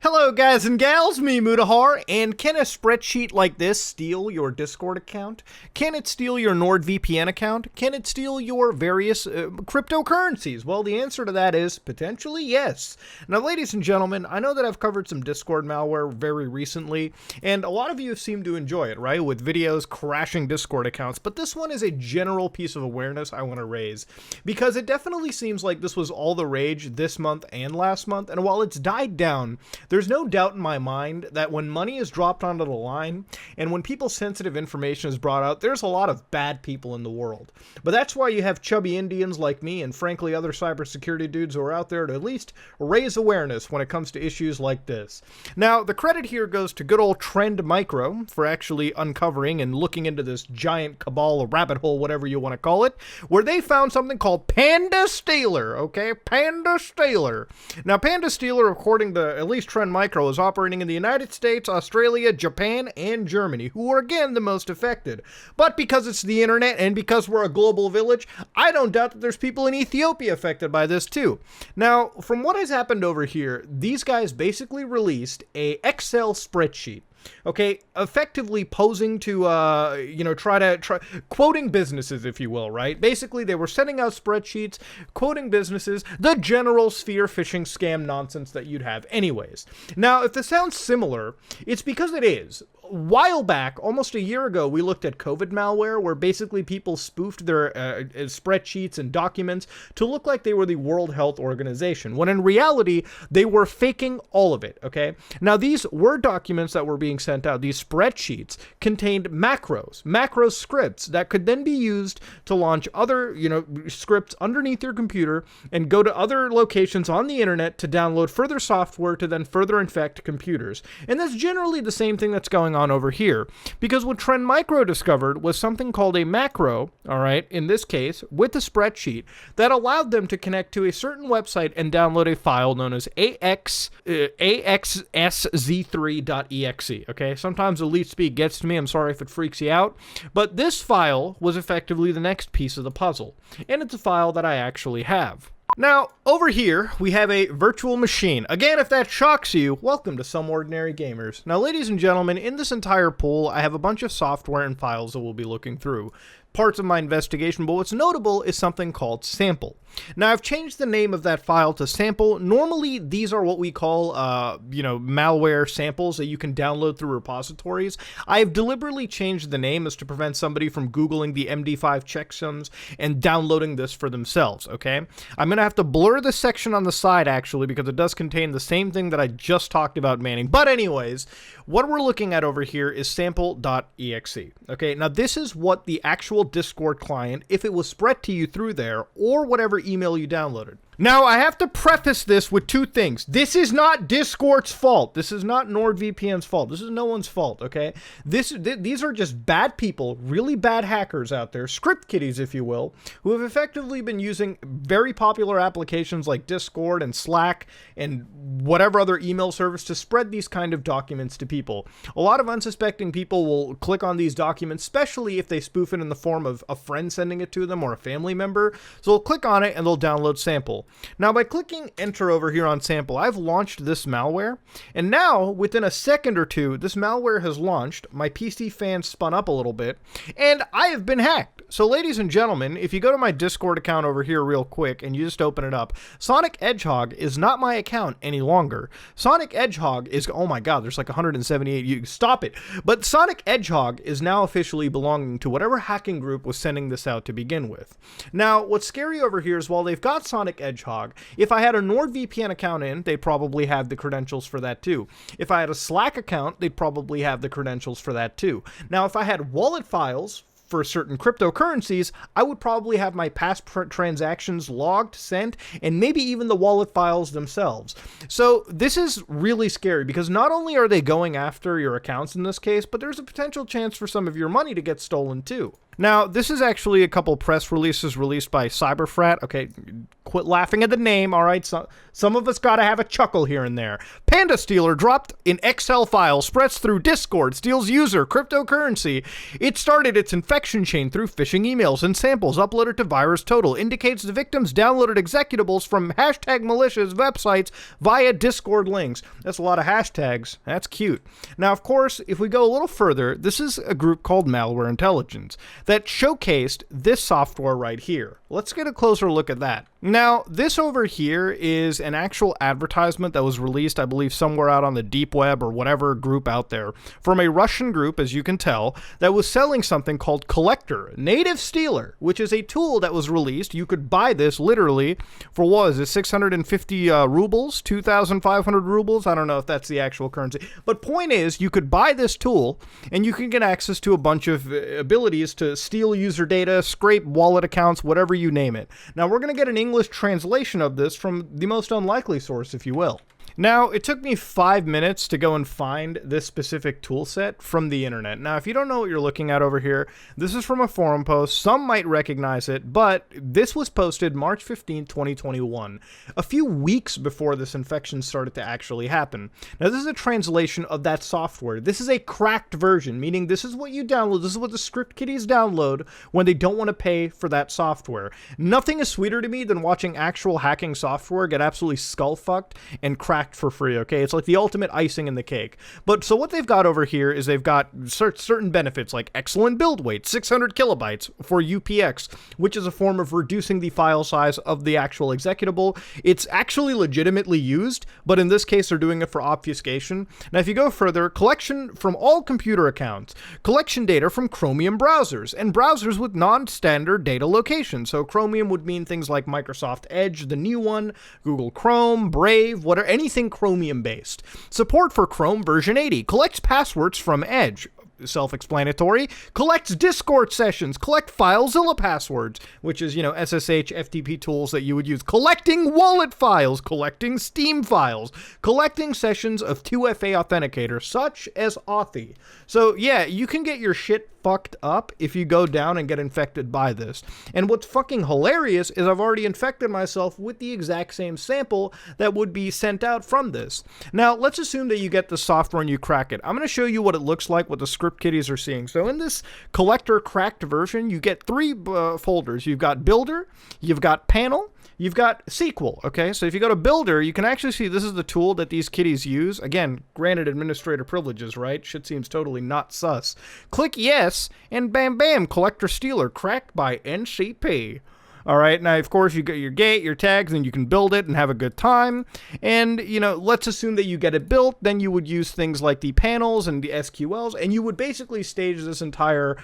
Hello guys and gals, me Mutahar, and can a spreadsheet like this steal your Discord account? Can it steal your NordVPN account? Can it steal your various cryptocurrencies? Well, the answer to that is potentially yes. Now, ladies and gentlemen, I know that I've covered some Discord malware very recently, and a lot of you have seemed to enjoy it, right? With videos crashing Discord accounts, but this one is a general piece of awareness I want to raise, because it definitely seems like this was all the rage this month and last month, and while it's died down, there's no doubt in my mind that when money is dropped onto the line and when people's sensitive information is brought out, there's a lot of bad people in the world. But that's why you have chubby Indians like me and frankly other cybersecurity dudes who are out there to at least raise awareness when it comes to issues like this. Now, the credit here goes to good old Trend Micro for actually uncovering and looking into this giant cabal or rabbit hole, whatever you want to call it, where they found something called Panda Stealer, okay? Panda Stealer. Now, Panda Stealer, according to at least Trend Micro, is operating in the United States, Australia, Japan, and Germany, who are again the most affected. But because it's the internet and because we're a global village, I don't doubt that there's people in Ethiopia affected by this too. Now, from what has happened over here, these guys basically released a Excel spreadsheet. Okay, effectively posing to, try quoting businesses, if you will, right? Basically, they were sending out spreadsheets, quoting businesses, the general sphere phishing scam nonsense that you'd have anyways. Now, if this sounds similar, it's because it is. A while back, almost a year ago, we looked at COVID malware, where basically people spoofed their spreadsheets and documents to look like they were the World Health Organization, when in reality, they were faking all of it, okay? Now, these Word documents that were being sent out, these spreadsheets, contained macro scripts that could then be used to launch other, scripts underneath your computer and go to other locations on the internet to download further software to then further infect computers. And that's generally the same thing that's going on over here, because what Trend Micro discovered was something called a macro, all right, in this case, with a spreadsheet that allowed them to connect to a certain website and download a file known as axsz3.exe, okay? Sometimes elite speak gets to me, I'm sorry if it freaks you out, but this file was effectively the next piece of the puzzle, and it's a file that I actually have. Now, over here, we have a virtual machine. Again, if that shocks you, welcome to Some Ordinary Gamers. Now, ladies and gentlemen, in this entire pool, I have a bunch of software and files that we'll be looking through. Parts of my investigation, but what's notable is something called sample. Now, I've changed the name of that file to sample. Normally, these are what we call, malware samples that you can download through repositories. I've deliberately changed the name as to prevent somebody from Googling the MD5 checksums and downloading this for themselves, okay? I'm going to have to blur the section on the side, actually, because it does contain the same thing that I just talked about manning. But anyways, what we're looking at over here is sample.exe, okay? Now, this is what the actual Discord client, if it was spread to you through there, or whatever email you downloaded. Now, I have to preface this with two things. This is not Discord's fault. This is not NordVPN's fault. This is no one's fault, okay? These are just bad people, really bad hackers out there, script kiddies, if you will, who have effectively been using very popular applications like Discord and Slack and whatever other email service to spread these kind of documents to people. A lot of unsuspecting people will click on these documents, especially if they spoof it in the form of a friend sending it to them or a family member. So they'll click on it and they'll download sample. Now, by clicking enter over here on sample, I've launched this malware, and now within a second or two, this malware has launched, my PC fan spun up a little bit, and I have been hacked. So ladies and gentlemen, if you go to my Discord account over here real quick and you just open it up, Sonic Hedgehog is not my account any longer. Sonic Hedgehog is, oh my god, there's like 178, you stop it. But Sonic Hedgehog is now officially belonging to whatever hacking group was sending this out to begin with. Now, what's scary over here is while they've got Sonic Hedgehog, if I had a NordVPN account in, they'd probably have the credentials for that too. If I had a Slack account, they'd probably have the credentials for that too. Now, if I had wallet files for certain cryptocurrencies, I would probably have my past transactions logged, sent, and maybe even the wallet files themselves. So this is really scary because not only are they going after your accounts in this case, but there's a potential chance for some of your money to get stolen too. Now, this is actually a couple press releases released by Cyberfrat. Okay, quit laughing at the name, all right? Some of us gotta have a chuckle here and there. Panda Stealer dropped an Excel file, spreads through Discord, steals user cryptocurrency. It started its infection chain through phishing emails and samples uploaded to VirusTotal. Indicates the victims downloaded executables from hashtag malicious websites via Discord links. That's a lot of hashtags. That's cute. Now, of course, if we go a little further, this is a group called Malware Intelligence that showcased this software right here. Let's get a closer look at that. Now, this over here is an actual advertisement that was released, I believe, somewhere out on the deep web or whatever group out there, from a Russian group, as you can tell, that was selling something called Collector Native Stealer, which is a tool that was released. You could buy this literally for, what is it, 650 rubles, 2,500 rubles? I don't know if that's the actual currency. But point is, you could buy this tool, and you can get access to a bunch of abilities to steal user data, scrape wallet accounts, whatever you name it. Now, we're going to get an English translation of this from the most unlikely source, if you will. Now, it took me 5 minutes to go and find this specific tool set from the internet. Now, if you don't know what you're looking at over here, this is from a forum post. Some might recognize it, but this was posted March 15, 2021, a few weeks before this infection started to actually happen. Now, this is a translation of that software. This is a cracked version, meaning this is what you download. This is what the script kiddies download when they don't want to pay for that software. Nothing is sweeter to me than watching actual hacking software get absolutely skull-fucked and cracked for free, okay? It's like the ultimate icing in the cake. But so what they've got over here is they've got certain benefits like excellent build weight, 600 kilobytes for UPX, which is a form of reducing the file size of the actual executable. It's actually legitimately used, but in this case they're doing it for obfuscation. Now if you go further, collection from all computer accounts, collection data from Chromium browsers, and browsers with non-standard data location. So Chromium would mean things like Microsoft Edge, the new one, Google Chrome, Brave, whatever, anything Chromium based. Support for Chrome version 80. Collects passwords from Edge. Self-explanatory. Collects Discord sessions. Collect FileZilla passwords, which is, SSH, FTP tools that you would use. Collecting wallet files. Collecting Steam files. Collecting sessions of 2FA authenticator, such as Authy. So, yeah, you can get your shit fucked up if you go down and get infected by this. And what's fucking hilarious is I've already infected myself with the exact same sample that would be sent out from this. Now, let's assume that you get the software and you crack it. I'm going to show you what it looks like, what the script kiddies are seeing. So in this collector cracked version, you get three folders. You've got Builder, you've got Panel, you've got SQL, okay? So if you go to Builder, you can actually see this is the tool that these kiddies use. Again, granted administrator privileges, right? Shit seems totally not sus. Click yes, and bam bam, Collector Stealer, cracked by NCP. All right, now, of course, you get your gate, your tags, and you can build it and have a good time. And, let's assume that you get it built. Then you would use things like the panels and the SQLs, and you would basically stage this entire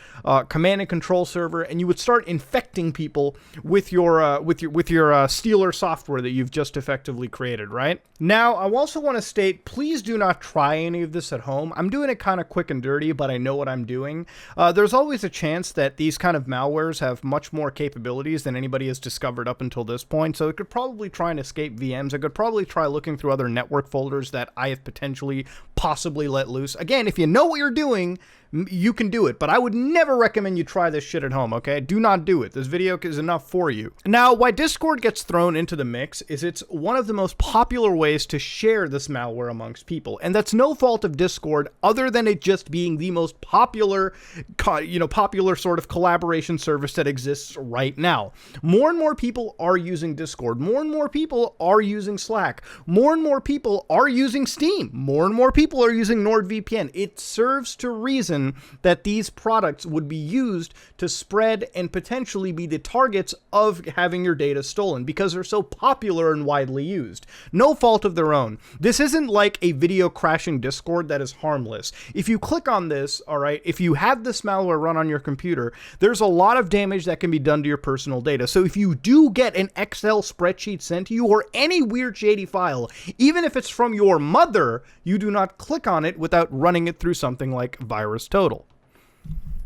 command and control server, and you would start infecting people with your Stealer software that you've just effectively created, right? Now, I also want to state, please do not try any of this at home. I'm doing it kind of quick and dirty, but I know what I'm doing. There's always a chance that these kind of malwares have much more capabilities than anybody has discovered up until this point, so it could probably try and escape VMs. It could probably try looking through other network folders that I have potentially possibly let loose. Again, if you know what you're doing, you can do it, but I would never recommend you try this shit at home, okay? Do not do it. This video is enough for you. Now, why Discord gets thrown into the mix is it's one of the most popular ways to share this malware amongst people, and that's no fault of Discord other than it just being the most popular, popular sort of collaboration service that exists right now. More and more people are using Discord. More and more people are using Slack. More and more people are using Steam. More and more people are using NordVPN. It serves to reason that these products would be used to spread and potentially be the targets of having your data stolen because they're so popular and widely used. No fault of their own. This isn't like a video crashing Discord that is harmless. If you click on this, all right, if you have this malware run on your computer, there's a lot of damage that can be done to your personal data. So if you do get an Excel spreadsheet sent to you or any weird shady file, even if it's from your mother, you do not click on it without running it through something like VirusTotal.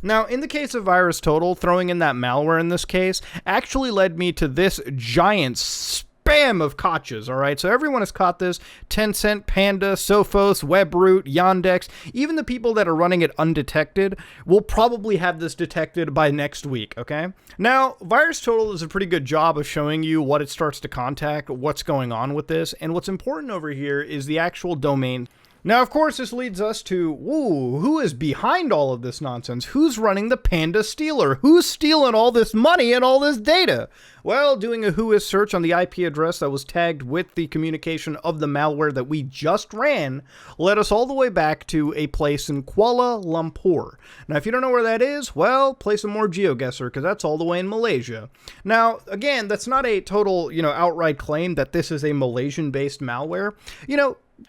Now, in the case of VirusTotal, throwing in that malware in this case actually led me to this giant spam spam of gotchas, all right? So everyone has caught this. Tencent, Panda, Sophos, Webroot, Yandex, even the people that are running it undetected will probably have this detected by next week, okay? Now, VirusTotal does a pretty good job of showing you what it starts to contact, what's going on with this, and what's important over here is the actual domain. Now, of course, this leads us to, who is behind all of this nonsense? Who's running the Panda Stealer? Who's stealing all this money and all this data? Well, doing a whois search on the IP address that was tagged with the communication of the malware that we just ran led us all the way back to a place in Kuala Lumpur. Now, if you don't know where that is, well, play some more GeoGuessr, because that's all the way in Malaysia. Now, again, that's not a total, outright claim that this is a Malaysian-based malware.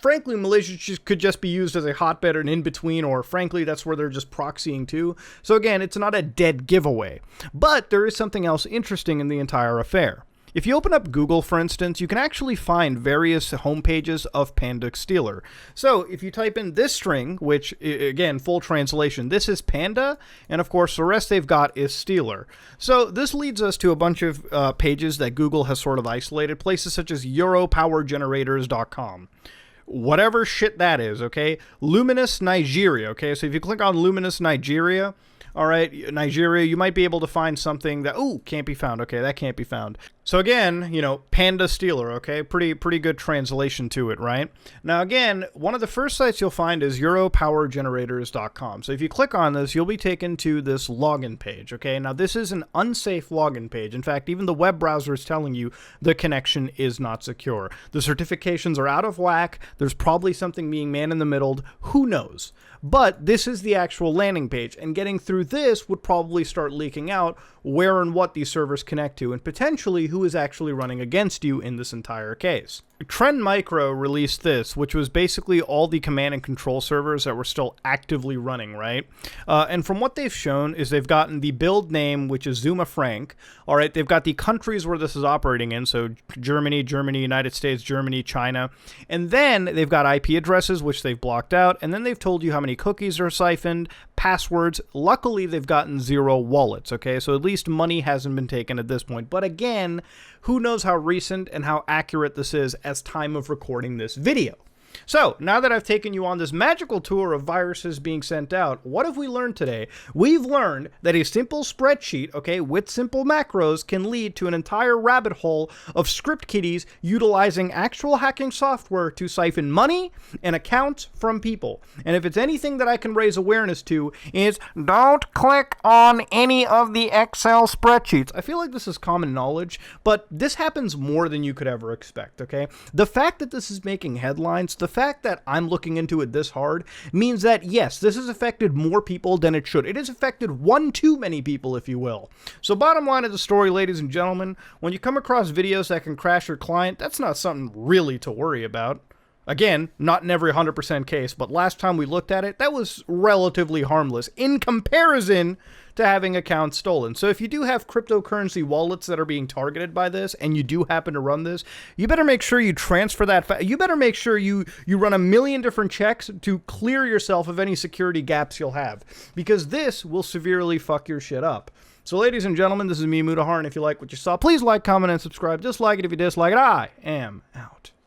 Frankly, Malaysia could just be used as a hotbed or an in-between, or frankly, that's where they're just proxying to. So again, it's not a dead giveaway. But there is something else interesting in the entire affair. If you open up Google, for instance, you can actually find various homepages of Panda Stealer. So if you type in this string, which, again, full translation, this is Panda, and of course the rest they've got is Stealer. So this leads us to a bunch of pages that Google has sort of isolated, places such as europowergenerators.com. Whatever shit that is, okay? Luminous Nigeria, okay? So if you click on Luminous Nigeria, all right, Nigeria, you might be able to find something that, can't be found. Okay, that can't be found. So again, Panda Stealer, okay? Pretty good translation to it, right? Now again, one of the first sites you'll find is europowergenerators.com. So if you click on this, you'll be taken to this login page, okay? Now this is an unsafe login page. In fact, even the web browser is telling you the connection is not secure. The certifications are out of whack. There's probably something being man-in-the-middled. Who knows? But this is the actual landing page, and getting through this would probably start leaking out where and what these servers connect to, and potentially who is actually running against you in this entire case. Trend Micro released this, which was basically all the command and control servers that were still actively running, right? And from what they've shown is they've gotten the build name, which is Zuma Frank. All right, they've got the countries where this is operating in, so Germany, United States, Germany, China. And then they've got IP addresses, which they've blocked out. And then they've told you how many cookies are siphoned, passwords. Luckily, they've gotten 0 wallets, okay? So at least money hasn't been taken at this point. But again, who knows how recent and how accurate this is as time of recording this video. So, now that I've taken you on this magical tour of viruses being sent out, what have we learned today? We've learned that a simple spreadsheet, okay, with simple macros can lead to an entire rabbit hole of script kiddies utilizing actual hacking software to siphon money and accounts from people. And if it's anything that I can raise awareness to, is don't click on any of the Excel spreadsheets. I feel like this is common knowledge, but this happens more than you could ever expect, okay? The fact that this is making headlines, the fact that I'm looking into it this hard means that, yes, this has affected more people than it should. It has affected one too many people, if you will. So bottom line of the story, ladies and gentlemen, when you come across videos that can crash your client, that's not something really to worry about. Again, not in every 100% case, but last time we looked at it, that was relatively harmless in comparison to having accounts stolen. So if you do have cryptocurrency wallets that are being targeted by this, and you do happen to run this, you better make sure you transfer that. You better make sure you run a million different checks to clear yourself of any security gaps you'll have, because this will severely fuck your shit up. So ladies and gentlemen, this is me, Mutahar, and if you like what you saw, please like, comment, and subscribe. Dislike it if you dislike it. I am out.